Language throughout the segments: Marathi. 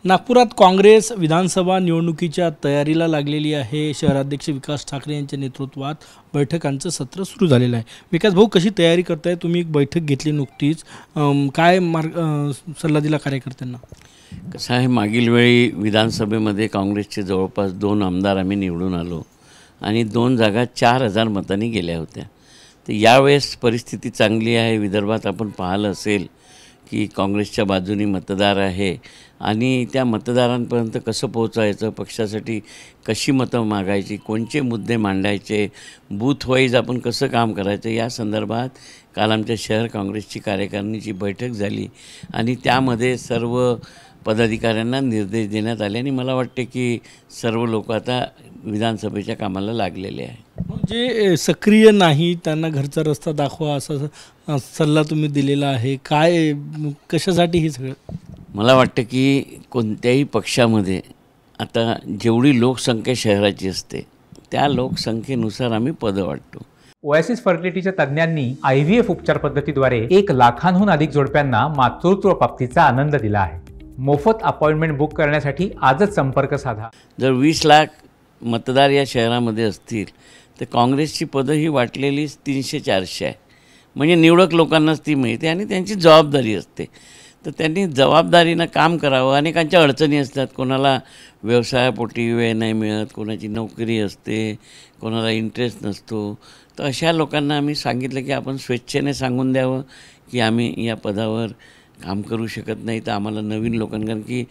नागपुरात काँग्रेस विधानसभा निवडणुकीच्या तयारीला लागलेली आहे। शहराध्यक्ष विकास ठाकरे यांच्या नेतृत्वात बैठकांचं सत्र सुरू झालेलं आहे। विकास भाऊ, कशी तयारी करताय तुम्ही? एक बैठक घेतली नुकतीच, काय सल्ला दिला कार्यकर्त्यांना? कसं आहे, मागील वेळी विधानसभेमध्ये काँग्रेसचे जवळपास 2 आमदार आम्ही निवडून आलो आणि 2 जागा 4000 मतांनी गेल्या होत्या। तर यावेळेस परिस्थिती चांगली आहे। विदर्भात आपण पाहिलं असेल की काँग्रेसच्या बाजूनी मतदार आहे आणि त्या मतदारांपर्यंत कसं पोहोचायचं, पक्षासाठी कशी मतं मागायची, कोणते मुद्दे मांडायचे, बूथ वाईज आपण कसं काम करायचं, या संदर्भात काल आमच्या शहर काँग्रेसची कार्यकारिणीची बैठक झाली आणि त्यामध्ये सर्व पदाधिकाऱ्यांना निर्देश देण्यात आले आणि मला वाटते की सर्व लोक आता विधानसभेच्या कामाला लागलेले आहे। जे सक्रिय नाही त्यांना घरचा रस्ता दाखवा असा सल्ला तुम्ही दिलेला आहे, काय कशासाठी हे सगळं? मला वाटतं की कोणत्याही पक्षामध्ये आता जेवढी लोकसंख्या शहराची असते त्या लोकसंख्येनुसार आम्ही पदं वाटतो। ओएसिस फर्टिलिटीच्या तज्ञांनी IVF उपचार पद्धतीद्वारे 1 लाखांहून अधिक जोडप्यांना मातृत्व प्राप्तीचा आनंद दिला आहे। मोफत अपॉइंटमेंट बुक करण्यासाठी आजच संपर्क साधा। जर 20 लाख मतदार या शहरामध्ये असतील तर काँग्रेसची पदं ही वाटलेली 300-400 आहे, म्हणजे निवडक लोकांनाच ती मिळते आणि त्यांची जबाबदारी असते। तर त्यांनी जबाबदारीनं काम करावं। अनेकांच्या अडचणी असतात, कोणाला व्यवसायापोटी वेळ नाही मिळत, कोणाची नोकरी असते, कोणाला इंटरेस्ट नसतो। तर अशा लोकांना आम्ही सांगितलं की आपण स्वेच्छेने सांगून द्यावं की आम्ही या पदावर काम करू शकत नाही, तर आम्हाला नवीन लोकांना, कारण की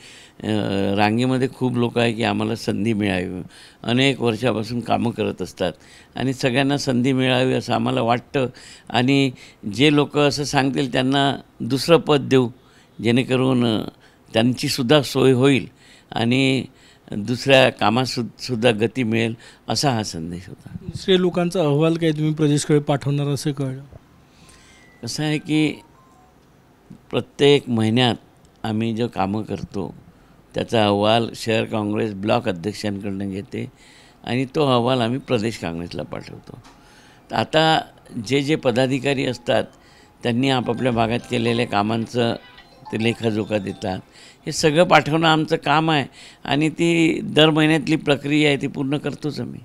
रांगेमध्ये खूप लोक आहे की आम्हाला संधी मिळावी, अनेक वर्षापासून कामं करत असतात आणि सगळ्यांना संधी मिळावी असं आम्हाला वाटतं। आणि जे लोक असं सांगतील त्यांना दुसरं पद देऊ, जेणेकरून त्यांचीसुद्धा सोय होईल आणि दुसऱ्या कामासुद्धा गती मिळेल, असा हा संदेश होता। दुसऱ्या लोकांचा अहवाल काय तुम्ही प्रदेशकडे पाठवणार असं कळलं? कसं आहे की प्रत्येक महिन्यात आम्ही जो कामं करतो त्याचा अहवाल शहर काँग्रेस ब्लॉक अध्यक्षांकडून घेते आणि तो अहवाल आम्ही प्रदेश काँग्रेसला पाठवतो। तर आता जे पदाधिकारी असतात त्यांनी आपापल्या भागात केलेल्या कामांचं ते लेखाजोखा देतात, हे सगळं पाठवणं आमचं काम आहे आणि ती दर महिन्यातली प्रक्रिया आहे, ती पूर्ण करतोच आम्ही।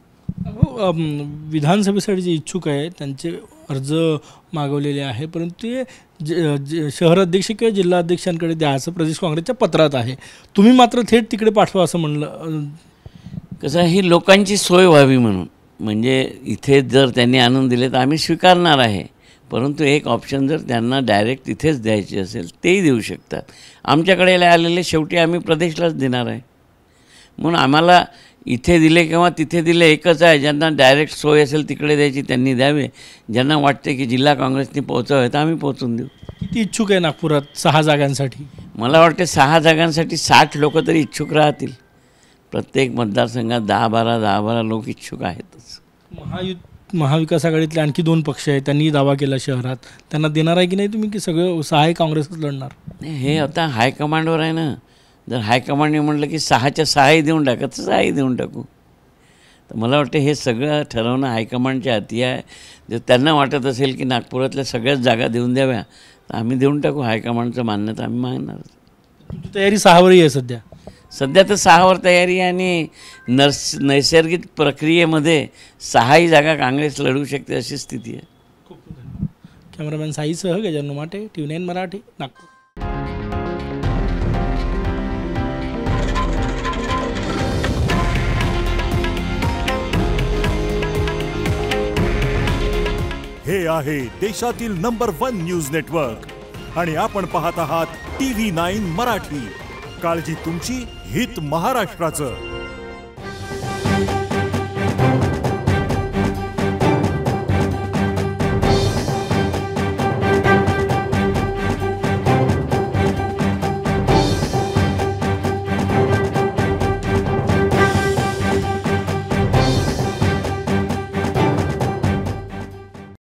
विधानसभेसाठी जे इच्छुक आहे त्यांचे अर्ज मागवलेले आहे, परंतु ते शहराध्यक्ष किंवा जिल्हाध्यक्षांकडे द्या असं प्रदेश काँग्रेसच्या पत्रात आहे। तुम्ही मात्र थेट तिकडे पाठवा असं म्हणलं। कसं ही लोकांची सोय व्हावी म्हणून, म्हणजे इथे जर त्यांनी आणून दिले तर आम्ही स्वीकारणार आहे, परंतु एक ऑप्शन जर त्यांना डायरेक्ट तिथेच द्यायची असेल तेही देऊ शकतात। आमच्याकडे आलेले शेवटी आम्ही प्रदेशलाच देणार आहे, म्हणून आम्हाला इथे दिले किंवा तिथे दिले एकच आहे। ज्यांना डायरेक्ट सोय असेल तिकडे द्यायची त्यांनी द्यावे, ज्यांना वाटते की जिल्हा काँग्रेसने पोहोचावे तर आम्ही पोहोचून देऊ। किती इच्छुक आहे नागपुरात 6 जागांसाठी? मला वाटते 6 जागांसाठी 60 लोक तरी इच्छुक राहतील। प्रत्येक मतदारसंघात 10-12 लोक इच्छुक आहेतच। महाविकास आघाडीतले आणखी 2 पक्ष आहेत, त्यांनी दावा केला शहरात, त्यांना देणार आहे की नाही तुम्ही, की सगळं 6 काँग्रेसच लढणार? नाही, हे आता हायकमांडवर आहे ना। जर हायकमांडने म्हटलं की 6च्या 6ही देऊन टाका तर 6ही देऊन टाकू। तर मला वाटतं हे सगळं ठरवणं हायकमांडच्या हाती आहे। जर त्यांना वाटत असेल की नागपुरातल्या सगळ्याच जागा देऊन द्याव्या तर आम्ही देऊन टाकू, हायकमांडचं मान्यता आम्ही मागणार। तुमची तयारी 6वरही आहे सध्या तर 6वर तयारी आहे आणि नैसर्गिक प्रक्रियेमध्ये 6ही जागा काँग्रेस लढू शकते अशी स्थिती आहे। कॅमेरामॅन साईसह गजानन माटे, TV9 मराठी, नागपूर। हे आहे देशातील नंबर 1 न्यूज नेटवर्क आणि आपण पाहत आहात TV9 मराठी। काळजी तुमची, हित महाराष्ट्राचं।